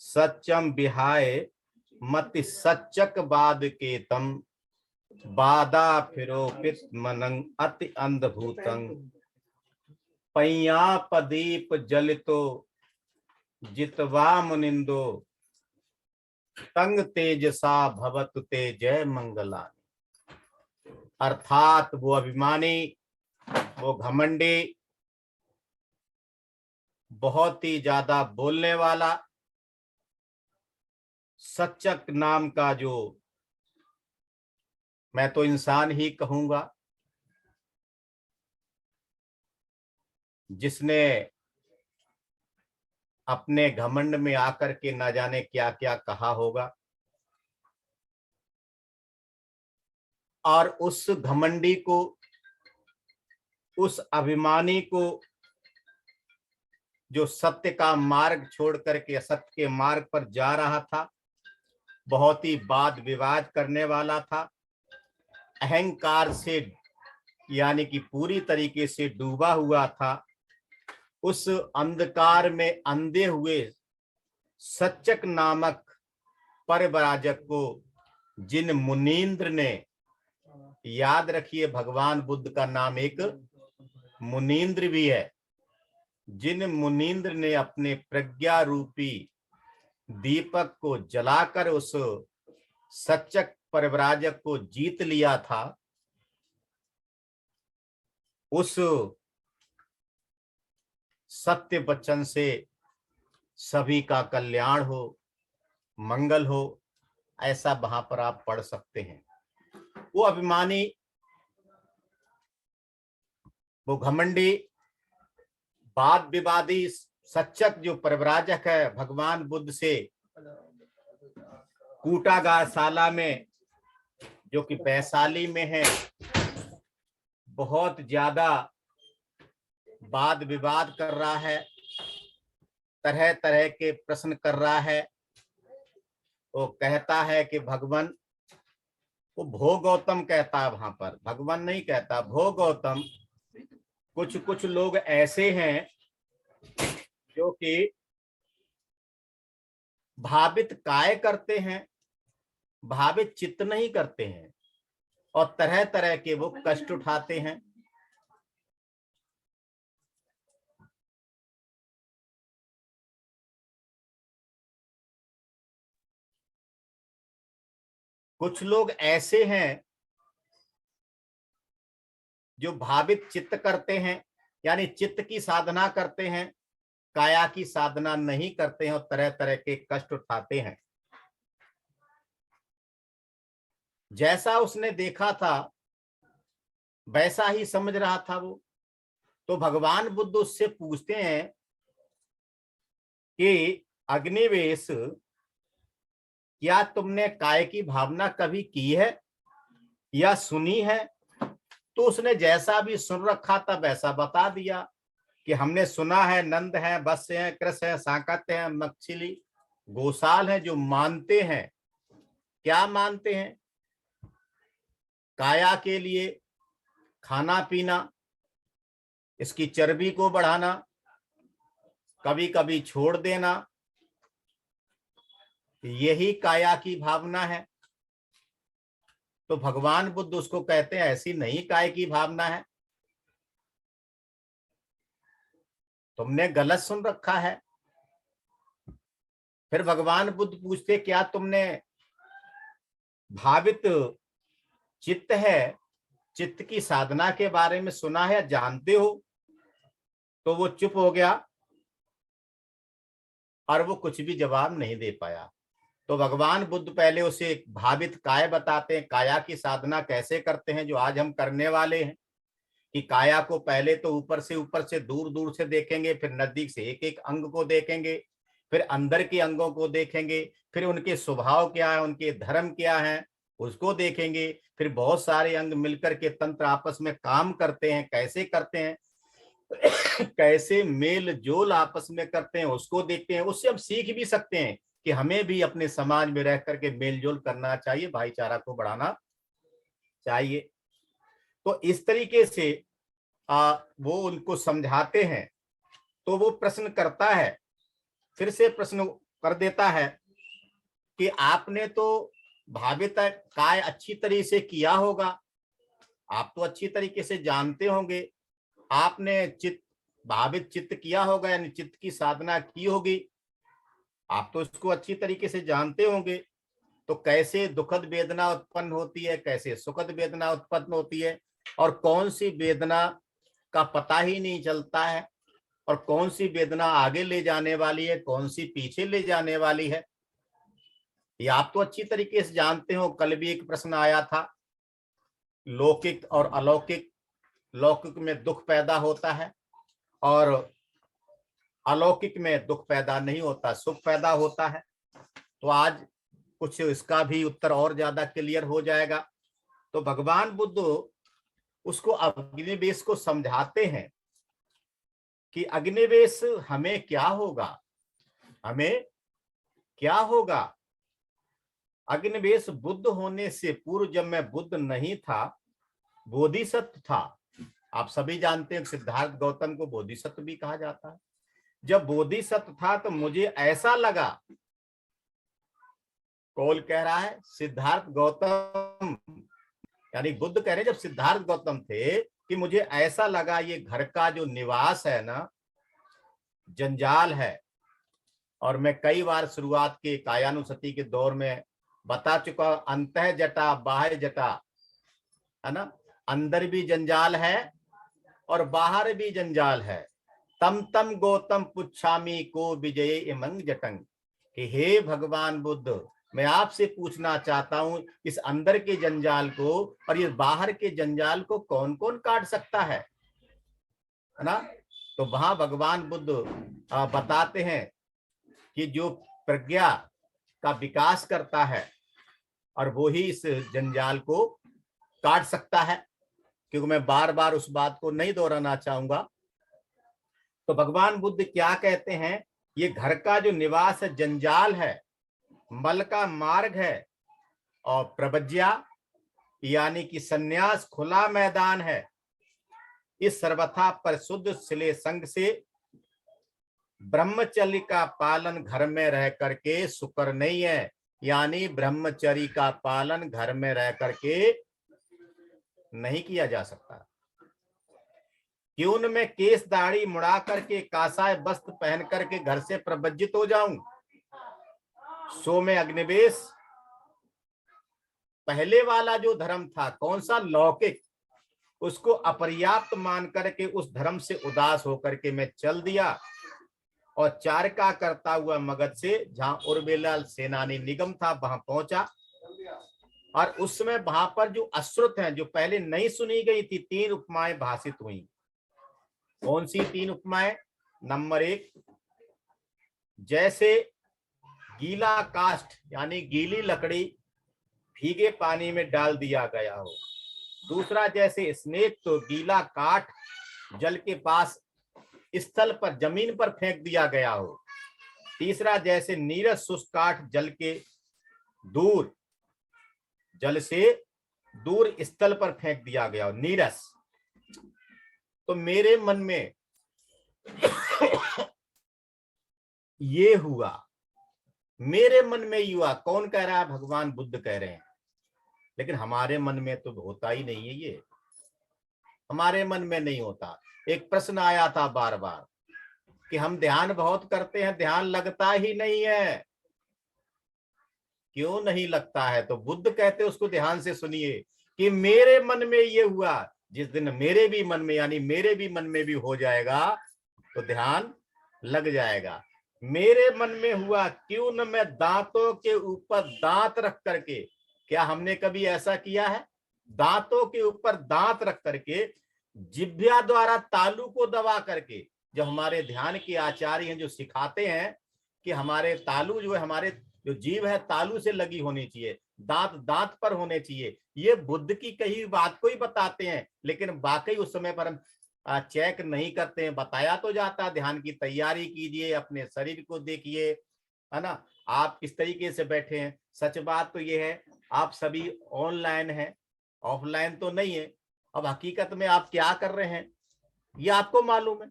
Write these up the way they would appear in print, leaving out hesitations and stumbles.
सच्चम बिहाय मति सच्चक बाद के तम बादा फिरोपित मनंग अति अंधभूतं पैया पदीप जलितो जितवा मुनिंदो तंग तेजसा भवत तेजय मंगला। अर्थात वो अभिमानी, वो घमंडी, बहुत ही ज्यादा बोलने वाला सच्चक नाम का जो, मैं तो इंसान ही कहूंगा, जिसने अपने घमंड में आकर के न जाने क्या क्या कहा होगा, और उस घमंडी को, उस अभिमानी को, जो सत्य का मार्ग छोड़ करके असत्य के मार्ग पर जा रहा था, बहुत ही वाद विवाद करने वाला था, अहंकार से यानी कि पूरी तरीके से डूबा हुआ था, उस अंधकार में अंधे हुए सच्चक नामक परव्राजक को जिन मुनींद्र ने, याद रखिए भगवान बुद्ध का नाम एक मुनींद्र भी है, जिन मुनींद्र ने अपने प्रज्ञा रूपी दीपक को जलाकर उस सच्चक परव्राजक को जीत लिया था, उस सत्य वचन से सभी का कल्याण हो, मंगल हो, ऐसा वहां पर आप पढ़ सकते हैं। वो अभिमानी, वो घमंडी, वाद विवादी सच्चक जो परव्राजक है, भगवान बुद्ध से कूटागारशाला में, जो कि वैशाली में है, बहुत ज्यादा वाद विवाद कर रहा है, तरह तरह के प्रश्न कर रहा है। वो कहता है कि भगवान, वो भो गौतम कहता है, वहां पर भगवान नहीं कहता, भो गौतम। कुछ कुछ लोग ऐसे हैं जो कि भावित काय करते हैं, भावित चित्त नहीं करते हैं, और तरह तरह के वो कष्ट उठाते हैं। कुछ लोग ऐसे हैं जो भावित चित्त करते हैं, यानी चित्त की साधना करते हैं, काया की साधना नहीं करते हैं, और तरह तरह के कष्ट उठाते हैं। जैसा उसने देखा था वैसा ही समझ रहा था वो। तो भगवान बुद्ध उससे पूछते हैं कि अग्निवेश, क्या तुमने काय की भावना कभी की है या सुनी है? तो उसने जैसा भी सुन रखा था वैसा बता दिया कि हमने सुना है, नंद है, वत्स है, कृष है, साकत्य है, मछली, गोसाल है, जो मानते हैं। क्या मानते हैं? काया के लिए खाना पीना, इसकी चर्बी को बढ़ाना, कभी कभी छोड़ देना, यही काया की भावना है। तो भगवान बुद्ध उसको कहते हैं ऐसी नहीं काय की भावना है, तुमने गलत सुन रखा है। फिर भगवान बुद्ध पूछते, क्या तुमने भावित चित्त है, चित्त की साधना के बारे में सुना है, जानते हो? तो वो चुप हो गया और वो कुछ भी जवाब नहीं दे पाया। तो भगवान बुद्ध पहले उसे भावित काय बताते हैं, काया की साधना कैसे करते हैं, जो आज हम करने वाले हैं। कि काया को पहले तो ऊपर से दूर दूर से देखेंगे, फिर नजदीक से एक एक अंग को देखेंगे, फिर अंदर के अंगों को देखेंगे, फिर उनके स्वभाव क्या है, उनके धर्म क्या है, उसको देखेंगे, फिर बहुत सारे अंग मिलकर के तंत्र आपस में काम करते हैं, कैसे करते हैं, कैसे मेल जोल आपस में करते हैं, उसको देखते हैं। उससे हम सीख भी सकते हैं कि हमें भी अपने समाज में रह करके मेल जोल करना चाहिए, भाईचारा को बढ़ाना चाहिए। तो इस तरीके से वो उनको समझाते हैं। तो वो प्रश्न करता है, फिर से प्रश्न कर देता है कि आपने तो भावित काय अच्छी तरीके से किया होगा, आप तो अच्छी तरीके से जानते होंगे, आपने चित्त भावित चित्त किया होगा, यानी चित्त की साधना की होगी, आप तो इसको अच्छी तरीके से जानते होंगे। तो कैसे दुखद वेदना उत्पन्न होती है, कैसे सुखद वेदना उत्पन्न होती है, और कौन सी वेदना का पता ही नहीं चलता है, और कौन सी वेदना आगे ले जाने वाली है, कौन सी पीछे ले जाने वाली है, ये आप तो अच्छी तरीके से जानते हो। कल भी एक प्रश्न आया था, लौकिक और अलौकिक, लौकिक में दुख पैदा होता है और अलौकिक में दुख पैदा नहीं होता, सुख पैदा होता है। तो आज कुछ इसका भी उत्तर और ज्यादा क्लियर हो जाएगा। तो भगवान बुद्ध उसको अग्निवेश को समझाते हैं कि अग्निवेश हमें क्या होगा, हमें क्या होगा। अग्निवेश बुद्ध होने से पूर्व, जब मैं बुद्ध नहीं था, बोधिसत्व था। आप सभी जानते हैं सिद्धार्थ गौतम को बोधिसत्व भी कहा जाता है। जब बोधिसत्व था तो मुझे ऐसा लगा, कौल कह रहा है सिद्धार्थ गौतम, यानी बुद्ध कह रहे जब सिद्धार्थ गौतम थे, कि मुझे ऐसा लगा ये घर का जो निवास है ना, जंजाल है। और मैं कई बार शुरुआत के कायानुसति के दौर में बता चुका, अंतः जटा बाह्य जटा, है ना, अंदर भी जंजाल है और बाहर भी जंजाल है। तम तम गौतम पुच्छामी को विजय इमंग जटंग, कि हे भगवान बुद्ध, मैं आपसे पूछना चाहता हूं, इस अंदर के जंजाल को और ये बाहर के जंजाल को कौन कौन काट सकता है ना। तो वहां भगवान बुद्ध बताते हैं कि जो प्रज्ञा का विकास करता है और वो ही इस जंजाल को काट सकता है, क्योंकि मैं बार बार उस बात को नहीं दोहराना चाहूंगा। तो भगवान बुद्ध क्या कहते हैं, ये घर का जो निवास है जंजाल है, मल का मार्ग है, और प्रवज्या यानी कि सन्यास खुला मैदान है। इस सर्वथा परिशुद्ध सिले संग से ब्रह्मचर्य का पालन घर में रह करके सुकर नहीं है, यानी ब्रह्मचर्य का पालन घर में रह करके नहीं किया जा सकता। क्यों न मैं केस दाढ़ी मुड़ा करके कासाय वस्त्र पहन करके घर से प्रवज्जित हो जाऊं, सो में अग्निवेश। पहले वाला जो धर्म था कौन सा, लौकिक, उसको अपर्याप्त मान करके उस धर्म से उदास होकर के मैं चल दिया और चारका करता हुआ मगध से जहां उर्वेलाल सेनानी निगम था वहां पहुंचा। और उस समय वहां पर जो अश्रुत हैं, जो पहले नहीं सुनी गई थी, 3 उपमाएं भाषित हुई। कौन सी 3 उपमाएं? नंबर 1, जैसे गीला काष्ठ यानी गीली लकड़ी भीगे पानी में डाल दिया गया हो। दूसरा, जैसे स्नेक तो गीला काठ जल के पास स्थल पर जमीन पर फेंक दिया गया हो। तीसरा, जैसे नीरस शुष्क काठ जल के दूर, जल से दूर स्थल पर फेंक दिया गया हो, नीरस। तो मेरे मन में ये हुआ, मेरे मन में युवा। कौन कह रहा है? भगवान बुद्ध कह रहे हैं। लेकिन हमारे मन में तो होता ही नहीं है, ये हमारे मन में नहीं होता। एक प्रश्न आया था बार बार कि हम ध्यान बहुत करते हैं, ध्यान लगता ही नहीं है, क्यों नहीं लगता है? तो बुद्ध कहते उसको ध्यान से सुनिए कि मेरे मन में ये हुआ। जिस दिन मेरे भी मन में, यानी मेरे भी मन में भी हो जाएगा तो ध्यान लग जाएगा। मेरे मन में हुआ, क्यों न मैं दांतों के ऊपर दांत रख करके, क्या हमने कभी ऐसा किया है? दांतों के ऊपर दांत रख करके जिह्वा द्वारा तालू को दबा करके, जो हमारे ध्यान के आचार्य हैं जो सिखाते हैं कि हमारे तालू जो है, हमारे जो जीभ है तालू से लगी होनी चाहिए, दांत दांत पर होने चाहिए, ये बुद्ध की कही बात को ही बताते हैं। लेकिन वाकई उस समय पर हम चेक नहीं करते हैं। बताया तो जाता, ध्यान की तैयारी कीजिए, अपने शरीर को देखिए, है ना, आप किस तरीके से बैठे हैं। सच बात तो ये है, आप सभी ऑनलाइन हैं, ऑफलाइन तो नहीं है। अब हकीकत में आप क्या कर रहे हैं ये आपको मालूम है,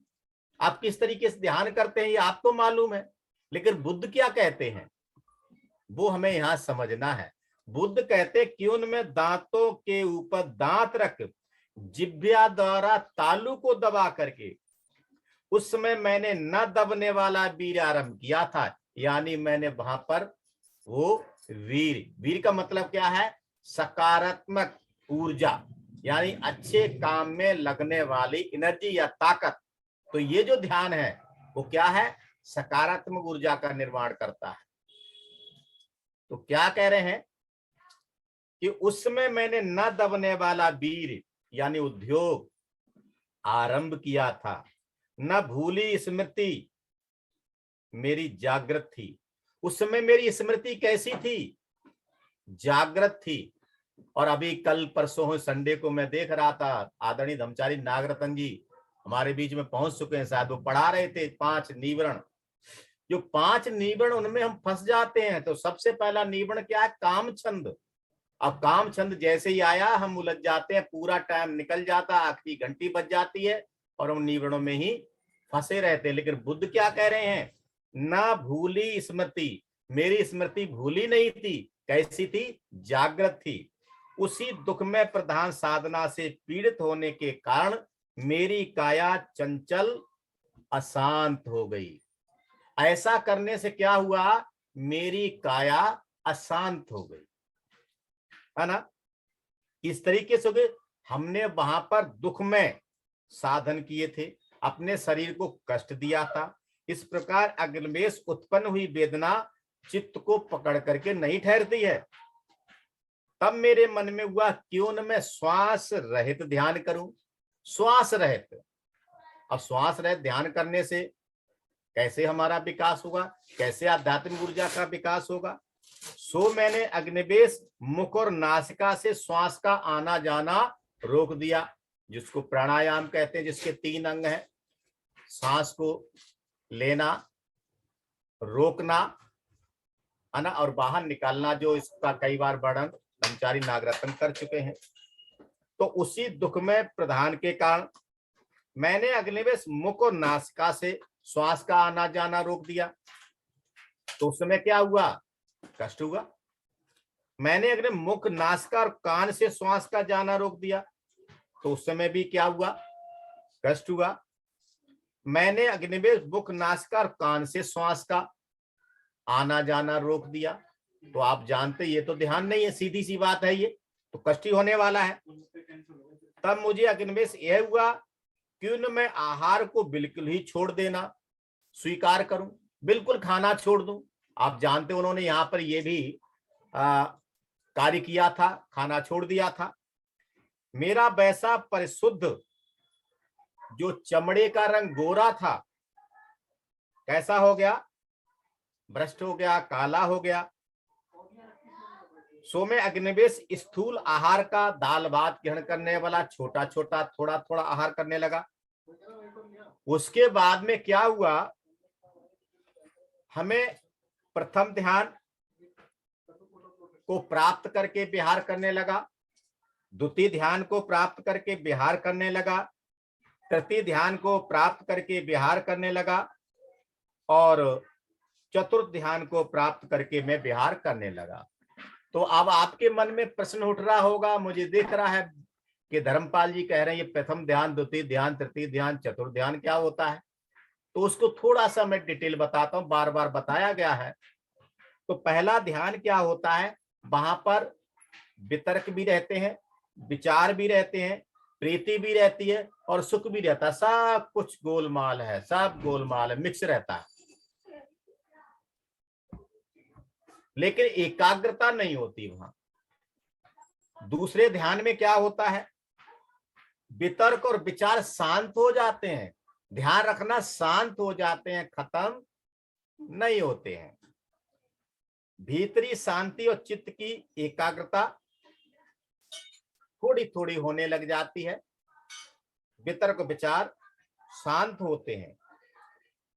आप किस तरीके से ध्यान करते हैं ये आपको मालूम है। लेकिन बुद्ध क्या कहते हैं वो हमें यहां समझना है। बुद्ध कहते कि उनमें दांतों के ऊपर दांत रख जिह्वा द्वारा तालू को दबा करके उस समय मैंने न दबने वाला वीर आरंभ किया था, यानी मैंने वहां पर वो वीर, वीर का मतलब क्या है, सकारात्मक ऊर्जा, यानी अच्छे काम में लगने वाली एनर्जी या ताकत। तो ये जो ध्यान है वो क्या है, सकारात्मक ऊर्जा का निर्माण करता है। तो क्या कह रहे हैं कि उसमें मैंने न दबने वाला वीर यानी उद्योग आरंभ किया था, न भूली स्मृति मेरी जागृत थी। उस समय मेरी स्मृति कैसी थी, जागृत थी। और अभी कल परसों संडे को मैं देख रहा था, आदरणीय धर्मचारी नागरत्न जी हमारे बीच में पहुंच चुके हैं, शायद वो पढ़ा रहे थे 5 निवरण। जो 5 निवरण उनमें हम फंस जाते हैं। तो सबसे पहला निवरण क्या है, काम छंद। अब काम छंद जैसे ही आया हम उलझ जाते हैं, पूरा टाइम निकल जाता है, आखिरी घंटी बज जाती है और हम निवरणों में ही फंसे रहते हैं। लेकिन बुद्ध क्या कह रहे हैं, ना भूली स्मृति, मेरी स्मृति भूली नहीं थी, कैसी थी, जागृत थी। उसी दुख में प्रधान साधना से पीड़ित होने के कारण मेरी काया चंचल अशांत हो गई। ऐसा करने से क्या हुआ, मेरी काया अशांत हो गई, है ना। इस तरीके से हमने वहां पर दुख में साधन किए थे, अपने शरीर को कष्ट दिया था। इस प्रकार अग्निवेश उत्पन्न हुई वेदना चित्त को पकड़ करके नहीं ठहरती है। तब मेरे मन में हुआ क्यों न मैं श्वास रहित ध्यान करूं, श्वास रहित। अब श्वास रहित ध्यान करने से कैसे हमारा विकास होगा, कैसे आध्यात्मिक ऊर्जा का विकास होगा। सो मैंने अग्निवेश मुख और नासिका से श्वास का आना जाना रोक दिया, जिसको प्राणायाम कहते हैं, जिसके 3 अंग हैं, सांस को लेना, रोकना, है ना, और बाहर निकालना, जो इसका कई बार वर्णन ब्रह्मचारी नागरत्न कर चुके हैं। तो उसी दुख में प्रधान के कारण मैंने अग्निवेश मुख और नासिका से श्वास का आना जाना रोक दिया। तो उस समय क्या हुआ, कष्ट हुआ। मैंने अग्नि मुख नासिका और कान से श्वास का जाना रोक दिया, तो उस समय भी क्या हुआ, कष्ट हुआ। मैंने अग्निवेश मुख नासिका और कान से श्वास का आना जाना रोक दिया, तो आप जानते ये तो ध्यान नहीं है, सीधी सी बात है, ये तो कष्ट ही होने वाला है। तब मुझे अग्निवेश यह हुआ क्यों न मैं आहार को बिल्कुल ही छोड़ देना स्वीकार करूं, बिल्कुल खाना छोड़ दूं। आप जानते उन्होंने यहां पर यह भी कार्य किया था, खाना छोड़ दिया था। मेरा वैसा परिशुद्ध जो चमड़े का रंग गोरा था, कैसा हो गया, भ्रष्ट हो गया, काला हो गया। सो में अग्निवेश स्थूल आहार का दाल भात ग्रहण करने वाला छोटा छोटा थोड़ा थोड़ा आहार करने लगा। उसके बाद में क्या हुआ, हमें प्रथम ध्यान को प्राप्त करके विहार करने लगा, द्वितीय ध्यान को प्राप्त करके विहार करने लगा, तृतीय ध्यान को प्राप्त करके विहार करने लगा, और चतुर्थ ध्यान को प्राप्त करके मैं विहार करने लगा। तो अब आपके मन में प्रश्न उठ रहा होगा, मुझे दिख रहा है कि धर्मपाल जी कह रहे हैं ये प्रथम ध्यान, द्वितीय ध्यान, तृतीय ध्यान, चतुर्थ ध्यान क्या होता है। तो उसको थोड़ा सा मैं डिटेल बताता हूं, बार बार बताया गया है। तो पहला ध्यान क्या होता है, वहां पर वितर्क भी रहते हैं, विचार भी रहते हैं, प्रीति भी रहती है और सुख भी रहता है, सब कुछ गोलमाल है, सब गोलमाल है, मिक्स रहता है, लेकिन एकाग्रता नहीं होती वहां। दूसरे ध्यान में क्या होता है, वितर्क और विचार शांत हो जाते हैं, ध्यान रखना शांत हो जाते हैं, खत्म नहीं होते हैं। भीतरी शांति और चित्त की एकाग्रता थोड़ी थोड़ी होने लग जाती है, वितर्क विचार शांत होते हैं।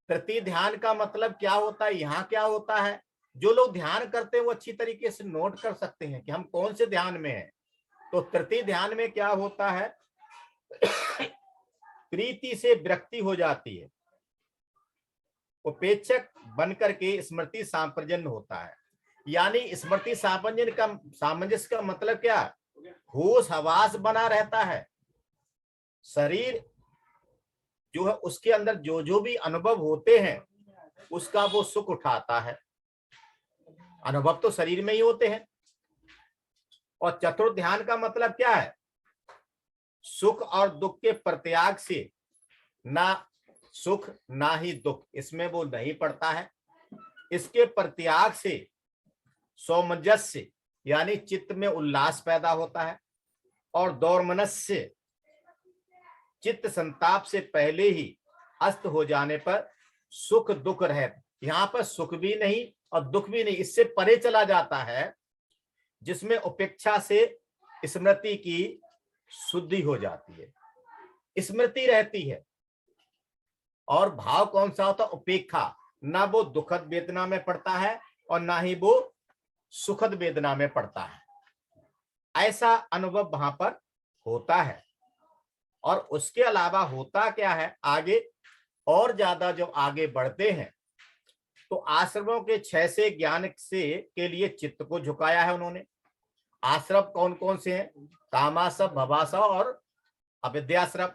तृतीय ध्यान का मतलब क्या होता है, यहाँ क्या होता है, जो लोग ध्यान करते हैं वो अच्छी तरीके से नोट कर सकते हैं कि हम कौन से ध्यान में हैं। तो तृतीय ध्यान में क्या होता है, प्रीति से विरक्ति हो जाती है, उपेक्षक बनकर के स्मृति सांप्रजन्य होता है। यानी स्मृति सामंजस्य का मतलब क्या? होश हवास बना रहता है। शरीर जो है उसके अंदर जो जो भी अनुभव होते हैं उसका वो सुख उठाता है। अनुभव तो शरीर में ही होते हैं। और चतुर्थ ध्यान का मतलब क्या है? सुख और दुख के प्रत्याग से ना सुख ना ही दुख, इसमें वो नहीं पड़ता है। इसके प्रत्याग से सौमनस्य यानी चित्त में उल्लास पैदा होता है। और दौर्मनस्य चित्त संताप से पहले ही अस्त हो जाने पर सुख दुख रहता। यहां पर सुख भी नहीं और दुख भी नहीं, इससे परे चला जाता है, जिसमें उपेक्षा से स्मृति की शुद्धि हो जाती है, स्मृति रहती है। और भाव कौन सा होता? उपेक्षा। ना वो दुखद वेदना में पड़ता है और ना ही वो सुखद वेदना में पड़ता है। ऐसा अनुभव वहां पर होता है। और उसके अलावा होता क्या है आगे, और ज्यादा जब आगे बढ़ते हैं तो आश्रमों के 6 से ज्ञान से के लिए चित्त को झुकाया है उन्होंने। आश्रम कौन कौन से हैं? कामाश्रम, भवाश्रम और अविद्याश्रम।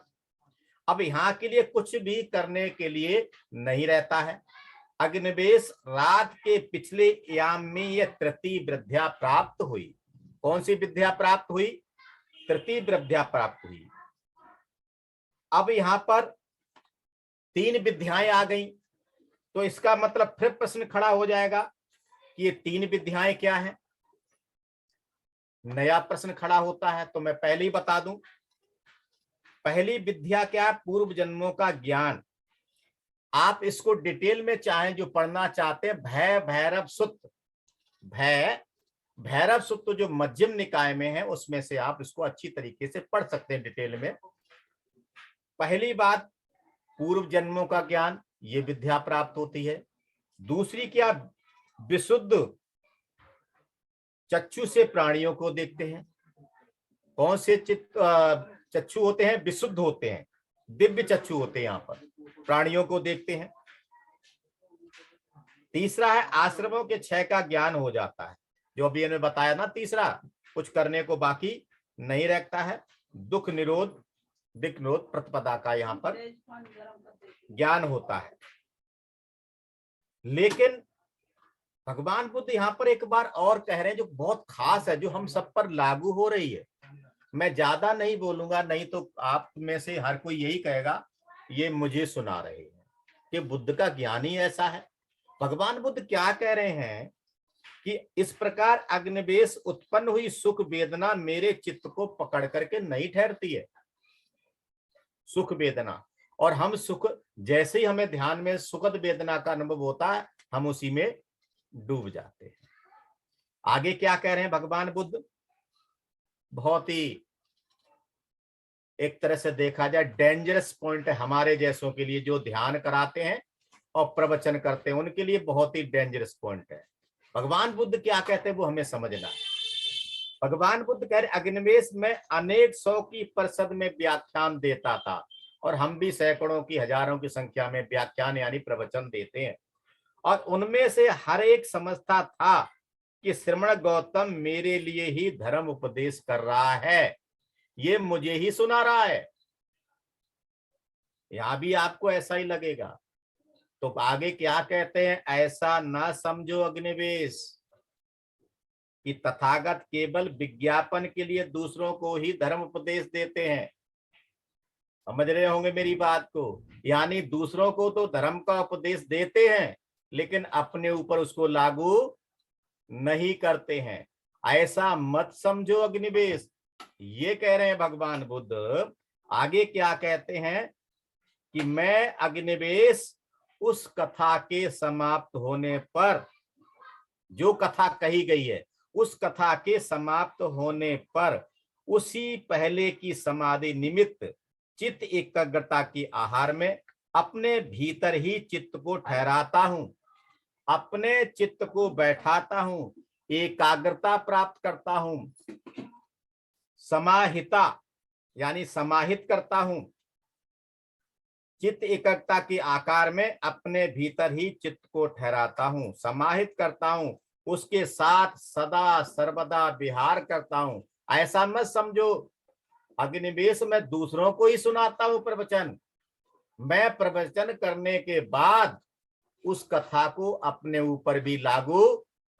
अब यहाँ के लिए कुछ भी करने के लिए नहीं रहता है। अग्निवेश रात के पिछले याम में यह तृतीय विद्या प्राप्त हुई। कौन सी विद्या प्राप्त हुई? तृतीय विद्या प्राप्त हुई। अब यहाँ पर 3 विद्याएं आ गई, तो इसका मतलब फिर प्रश्न खड़ा हो जाएगा कि ये 3 विद्याएं क्या हैं? नया प्रश्न खड़ा होता है। तो मैं पहले ही बता दूं, पहली विद्या क्या? पूर्व जन्मों का ज्ञान। आप इसको डिटेल में चाहें जो पढ़ना चाहते हैं, भय भैरव सुत्त, भय भैरव सुत्त जो मध्यम निकाय में है उसमें से आप इसको अच्छी तरीके से पढ़ सकते हैं डिटेल में। पहली बात पूर्व जन्मों का ज्ञान, ये विद्या प्राप्त होती है। दूसरी क्या? विशुद्ध चक्षु से प्राणियों को देखते हैं। कौन से चक्षु होते हैं? विशुद्ध होते हैं, दिव्य चक्षु होते हैं, यहाँ पर प्राणियों को देखते हैं। तीसरा है आश्रमों के 6 का ज्ञान हो जाता है, जो अभी इन्होंने बताया ना। तीसरा, कुछ करने को बाकी नहीं रखता है। दुख निरोध दिक निरोध प्रतिपदा का यहाँ पर ज्ञान होता है। लेकिन भगवान बुद्ध यहाँ पर एक बार और कह रहे हैं जो बहुत खास है, जो हम सब पर लागू हो रही है। मैं ज्यादा नहीं बोलूंगा, नहीं तो आप में से हर कोई यही कहेगा ये मुझे सुना रहे हैं कि बुद्ध का ज्ञान ही ऐसा है। भगवान बुद्ध क्या कह रहे हैं कि इस प्रकार अग्निवेश उत्पन्न हुई सुख वेदना मेरे चित्त को पकड़ करके नहीं ठहरती है। सुख वेदना, और हम सुख, जैसे ही हमें ध्यान में सुखद वेदना का अनुभव होता है हम उसी में डूब जाते हैं। आगे क्या कह रहे हैं भगवान बुद्ध? बहुत ही एक तरह से देखा जाए डेंजरस पॉइंट है हमारे जैसों के लिए, जो ध्यान कराते हैं और प्रवचन करते हैं, उनके लिए बहुत ही डेंजरस पॉइंट है। भगवान बुद्ध क्या कहते हैं वो हमें समझना है। भगवान बुद्ध कह रहे अग्निवेश में अनेक 100 की परिषद में व्याख्यान देता था, और हम भी सैकड़ों की हजारों की संख्या में व्याख्यान यानी प्रवचन देते हैं। और उनमें से हर एक समझता था कि श्रमण गौतम मेरे लिए ही धर्म उपदेश कर रहा है, ये मुझे ही सुना रहा है। यहां भी आपको ऐसा ही लगेगा। तो आगे क्या कहते हैं? ऐसा ना समझो अग्निवेश कि तथागत केवल विज्ञापन के लिए दूसरों को ही धर्म उपदेश देते हैं। समझ रहे होंगे मेरी बात को? यानी दूसरों को तो धर्म का उपदेश देते हैं लेकिन अपने ऊपर उसको लागू नहीं करते हैं। ऐसा मत समझो अग्निवेश, ये कह रहे हैं भगवान बुद्ध। आगे क्या कहते हैं कि मैं अग्निवेश उस कथा के समाप्त होने पर, जो कथा कही गई है उस कथा के समाप्त होने पर उसी पहले की समाधि निमित्त चित्त एकाग्रता की आहार में अपने भीतर ही चित्त को ठहराता हूं, अपने चित्त को बैठाता हूं, एकाग्रता प्राप्त करता हूं, समाहिता यानी समाहित करता हूं। चित्त एकता के आकार में अपने भीतर ही चित्त को ठहराता हूं, समाहित करता हूं, उसके साथ सदा सर्वदा विहार करता हूं। ऐसा मत समझो अग्निवेश में दूसरों को ही सुनाता हूं प्रवचन, मैं प्रवचन करने के बाद उस कथा को अपने ऊपर भी लागू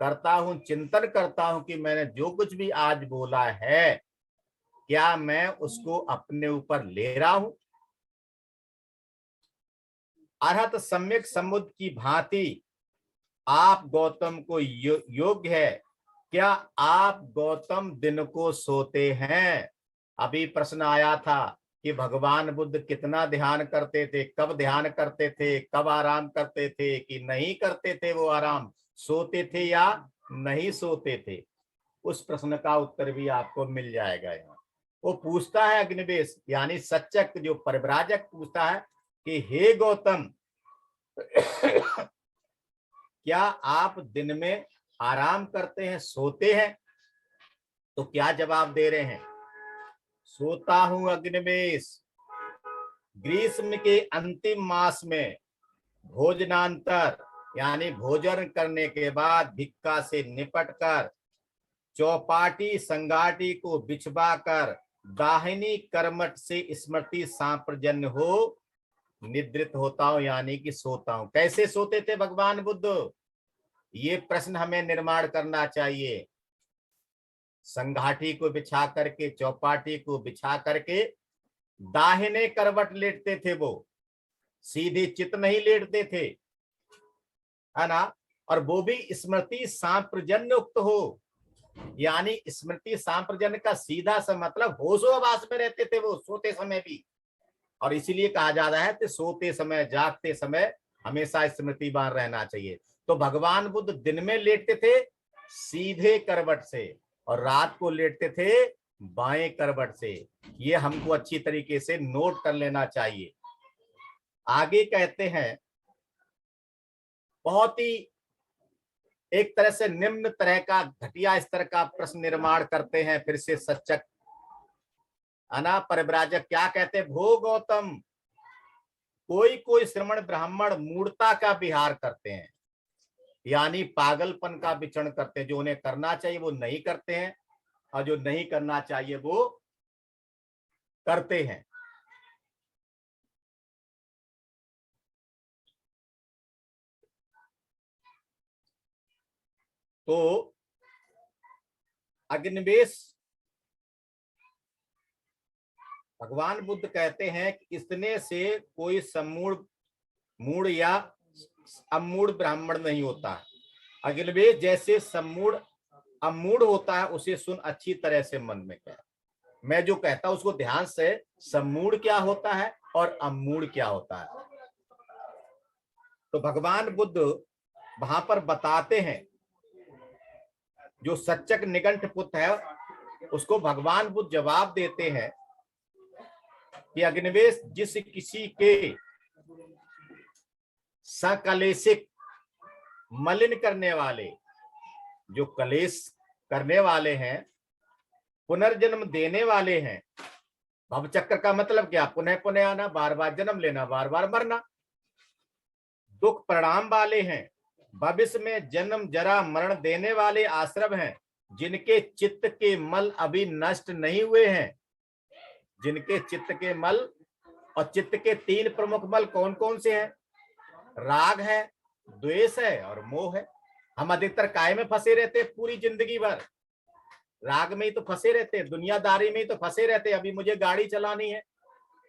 करता हूं, चिंतन करता हूं कि मैंने जो कुछ भी आज बोला है क्या मैं उसको अपने ऊपर ले रहा हूं। अरहत सम्यक समुद्र की भांति आप गौतम को योग्य है। क्या आप गौतम दिन को सोते हैं? अभी प्रश्न आया था कि भगवान बुद्ध कितना ध्यान करते थे, कब ध्यान करते थे, कब आराम करते थे कि नहीं करते थे, वो आराम सोते थे या नहीं सोते थे। उस प्रश्न का उत्तर भी आपको मिल जाएगा। यहाँ वो पूछता है अग्निवेश यानी सच्चक जो परिव्राजक पूछता है कि हे गौतम क्या आप दिन में आराम करते हैं, सोते हैं? तो क्या जवाब दे रहे हैं? सोता हूं अग्निवेश। ग्रीष्म के अंतिम मास में भोजनांतर यानी भोजन करने के बाद भिक्खा से निपटकर चौपाटी संगाटी को बिछवा कर दाहिनी कर्मठ से स्मृति सांप्रजन्य हो निद्रित होता हूं यानी कि सोता हूं। कैसे सोते थे भगवान बुद्ध? ये प्रश्न हमें निर्माण करना चाहिए। संघाटी को बिछा करके, चौपाटी को बिछा करके दाहिने करवट लेटते थे, वो सीधे चित नहीं लेटते थे, है ना। और वो भी स्मृति सांप्रजन्य उक्त हो, यानी स्मृति सांप्रजन्य का सीधा सा मतलब होशोहवास में रहते थे वो सोते समय भी। और इसीलिए कहा जाता है कि सोते समय जागते समय हमेशा स्मृति बान रहना चाहिए। तो भगवान बुद्ध दिन में लेटते थे सीधे करवट से और रात को लेटते थे बाएं करवट से। ये हमको अच्छी तरीके से नोट कर लेना चाहिए। आगे कहते हैं, बहुत ही एक तरह से निम्न तरह का घटिया स्तर का प्रश्न निर्माण करते हैं फिर से सच्चक अना परिव्राजक। क्या कहते हैं? भो गौतम, कोई कोई श्रमण ब्राह्मण मूढ़ता का विहार करते हैं यानी पागलपन का विचरण करते हैं। जो उन्हें करना चाहिए वो नहीं करते हैं और जो नहीं करना चाहिए वो करते हैं। तो अग्निवेश भगवान बुद्ध कहते हैं कि इतने से कोई सम्मूढ़ मूढ़ या अमूढ़ ब्राह्मण नहीं होता है। अग्निवेश जैसे सम्मूढ़ अमूढ़ होता है उसे सुन अच्छी तरह से मन में कह। मैं जो कहता हूं उसको ध्यान से, सम्मूढ़ क्या होता है और अमूढ़ क्या होता है। तो भगवान बुद्ध वहां पर बताते हैं, जो सच्चक निगंठ पुत्र है उसको भगवान बुद्ध जवाब देते हैं कि अग्निवेश जिस किसी के सकलेशिक मलिन करने वाले, जो कलेश करने वाले हैं, पुनर्जन्म देने वाले हैं। भवचक्र का मतलब क्या? पुनः पुनः आना, बार बार जन्म लेना, बार बार मरना। दुख परिणाम वाले हैं, भविष्य में जन्म जरा मरण देने वाले आश्रम हैं, जिनके चित्त के मल अभी नष्ट नहीं हुए हैं। जिनके चित्त के मल, और चित्त के तीन प्रमुख मल कौन कौन से हैं? राग है, द्वेष है और मोह है। हम अधिकतर काय में फंसे रहते पूरी जिंदगी भर? राग में ही तो फंसे रहते, दुनियादारी में ही तो फंसे रहते। अभी मुझे गाड़ी चलानी है,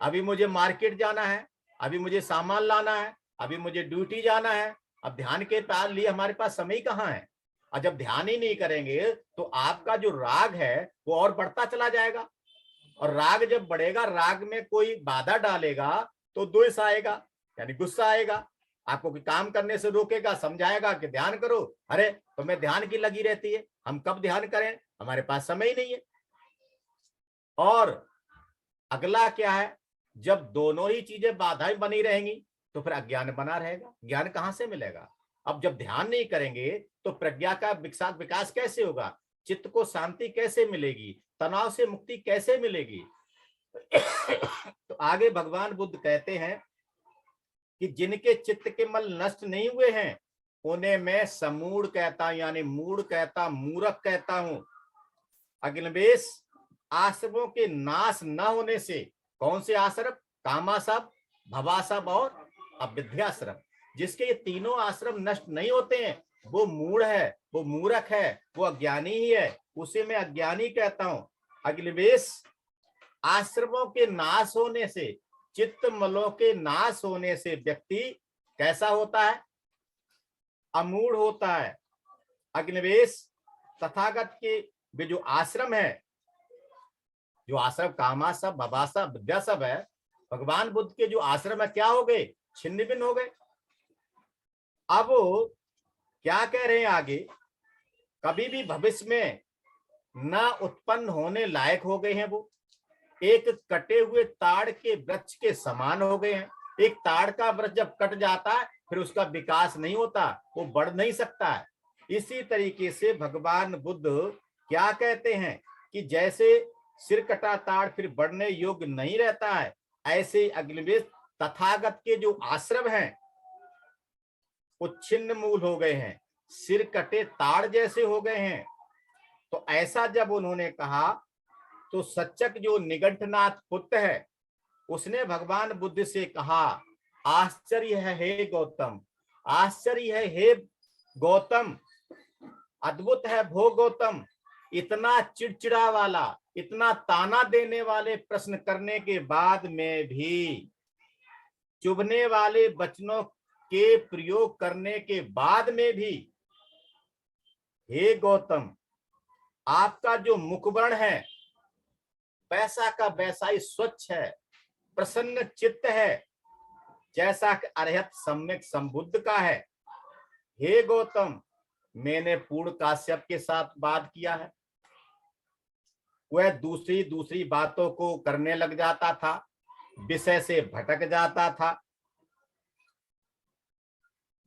अभी मुझे मार्केट जाना है, अभी मुझे सामान लाना है, अभी मुझे ड्यूटी जाना है। अब ध्यान के लिए हमारे पास समय कहाँ है? और जब ध्यान ही नहीं करेंगे तो आपका जो राग है वो और बढ़ता चला जाएगा। और राग जब बढ़ेगा, राग में कोई बाधा डालेगा तो द्वेष आएगा यानी गुस्सा आएगा, आपको काम करने से रोकेगा, समझाएगा कि ध्यान करो। अरे तो मैं ध्यान की लगी रहती है, हम कब ध्यान करें, हमारे पास समय ही नहीं है। और अगला क्या है? जब दोनों ही चीजें बाधाएं बनी रहेंगी तो फिर अज्ञान बना रहेगा, ज्ञान कहां से मिलेगा? अब जब ध्यान नहीं करेंगे तो प्रज्ञा का विकास कैसे होगा? चित्त को शांति कैसे मिलेगी? तनाव से मुक्ति कैसे मिलेगी? तो आगे भगवान बुद्ध कहते हैं कि जिनके चित्त के मल नष्ट नहीं हुए हैं उन्हें मैं समूढ़ कहता हूं, यानी मूढ़ कहता, मूर्ख कहता हूं। अग्निवेश आश्रमों के नाश न होने से, कौन से आश्रम? कामाश्रम, भवाश्रम और अविद्याश्रम। जिसके ये तीनों आश्रम नष्ट नहीं होते हैं वो मूढ़ है, वो मूर्ख है, वो अज्ञानी ही है, उसे मैं अज्ञानी कहता हूं। अग्निवेश आश्रमों के नाश होने से, चित्त मलों के नाश होने से व्यक्ति कैसा होता है? अमूढ़ होता है। अग्निवेश तथागत के वे जो आश्रम है, जो आश्रम कामाश्रम, भवाश्रम, विद्याश्रम है, भगवान बुद्ध के जो आश्रम है क्या हो गए? छिन्न भिन्न हो गए। अब क्या कह रहे हैं आगे? कभी भी भविष्य में न उत्पन्न होने लायक हो गए हैं। वो एक कटे हुए ताड़ के वृक्ष के समान हो गए हैं। एक ताड़ का वृक्ष जब कट जाता है फिर उसका विकास नहीं होता, वो बढ़ नहीं सकता है। इसी तरीके से भगवान बुद्ध क्या कहते हैं कि जैसे सिर कटा ताड़ फिर बढ़ने योग्य नहीं रहता है, ऐसे अग्निवेश तथागत के जो आश्रम हैं वो छिन्न मूल हो गए हैं, सिर कटे ताड़ जैसे हो गए हैं। तो ऐसा जब उन्होंने कहा तो सच्चक जो निगंठनाथ पुत्र है उसने भगवान बुद्ध से कहा, आश्चर्य है हे गौतम, आश्चर्य है हे गौतम, अद्भुत है भो गौतम, इतना चिड़चिड़ा वाला, इतना ताना देने वाले प्रश्न करने के बाद में भी, चुभने वाले वचनों के प्रयोग करने के बाद में भी, हे गौतम आपका जो मुखवर्ण है वैसा का वैसा ही स्वच्छ है, प्रसन्न चित्त है, जैसा कि अरहत सम्यक संबुद्ध का है। हे गौतम मैंने पूर्ण काश्यप के साथ बात किया है, वह दूसरी दूसरी बातों को करने लग जाता था, विषय से भटक जाता था,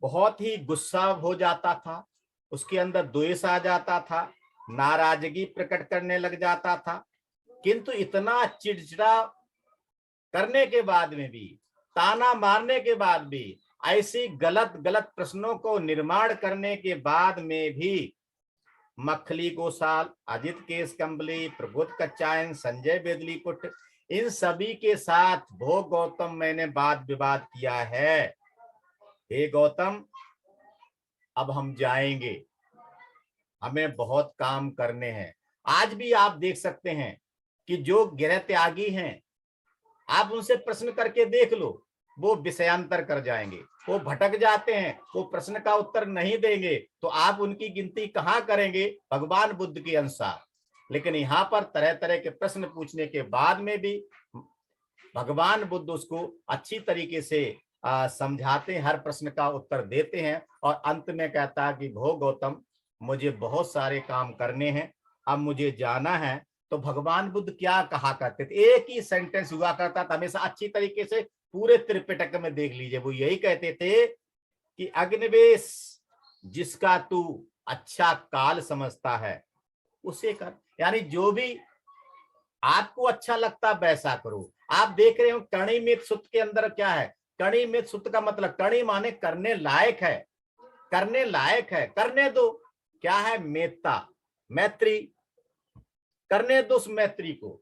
बहुत ही गुस्सा हो जाता था, उसके अंदर द्वेष आ जाता था, नाराजगी प्रकट करने लग जाता था। किंतु इतना चिड़चिड़ा करने के बाद में भी, ताना मारने के बाद भी, ऐसी गलत गलत प्रश्नों को निर्माण करने के बाद में भी मखली गोसाल, अजित केस कंबली, प्रबोध कच्चायन, संजय बेदली कुट, इन सभी के साथ भो गौतम मैंने वाद विवाद किया है। हे गौतम अब हम जाएंगे, हमें बहुत काम करने हैं। आज भी आप देख सकते हैं कि जो गृह त्यागी हैं, आप उनसे प्रश्न करके देख लो, वो विषयांतर कर जाएंगे, वो भटक जाते हैं, वो प्रश्न का उत्तर नहीं देंगे, तो आप उनकी गिनती कहां करेंगे? भगवान बुद्ध के अनुसार। लेकिन यहाँ पर तरह तरह के प्रश्न पूछने के बाद में भी भगवान बुद्ध उसको अच्छी तरीके से समझाते हैं, हर प्रश्न का उत्तर देते हैं और अंत में कहता है कि भो गौतम मुझे बहुत सारे काम करने हैं, अब मुझे जाना है। तो भगवान बुद्ध क्या कहा करते थे? एक ही सेंटेंस हुआ करता था हमेशा, अच्छी तरीके से पूरे त्रिपिटक में देख लीजिए, वो यही कहते थे कि अग्निवेश जिसका तू अच्छा काल समझता है उसे कर, यानी जो भी आपको अच्छा लगता वैसा करो। आप देख रहे हो कणी मित सूत्र के अंदर क्या है? कणी मित सूत्र का मतलब, कणी माने करने लायक है, करने लायक है, करने दो। क्या है? मेत्ता, मैत्री, करने दो उस मैत्री को,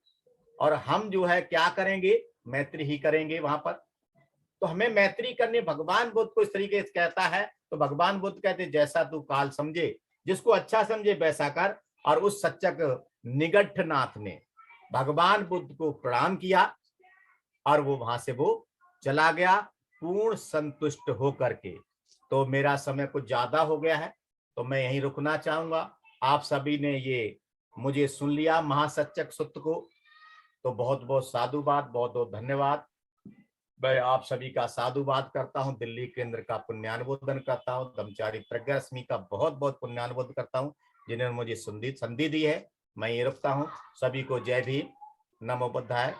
और हम जो है क्या करेंगे? मैत्री ही करेंगे वहां पर। तो हमें मैत्री करनी, भगवान बुद्ध को इस तरीके से कहता है। तो भगवान बुद्ध कहते जैसा तू काल समझे, जिसको अच्छा समझे वैसा कर। और उस सच्चक निगंठनाथ ने भगवान बुद्ध को प्रणाम किया और वो वहां से वो चला गया पूर्ण संतुष्ट होकर के। तो मेरा समय कुछ ज्यादा हो गया है तो मैं यहीं रुकना चाहूंगा। आप सभी ने ये मुझे सुन लिया महासच्चक सूत्र को, तो बहुत बहुत साधुवाद, बहुत बहुत धन्यवाद। मैं आप सभी का साधुवाद करता हूं, दिल्ली केंद्र का पुण्यानुमोदन करता हूं, ब्रह्मचारी प्रज्ञा रश्मि का बहुत बहुत पुण्यानुमोदन करता हूं जिन्होंने मुझे संधि दी है। मैं ये रुकता हूं। सभी को जय भीम, नमो बुद्धाय।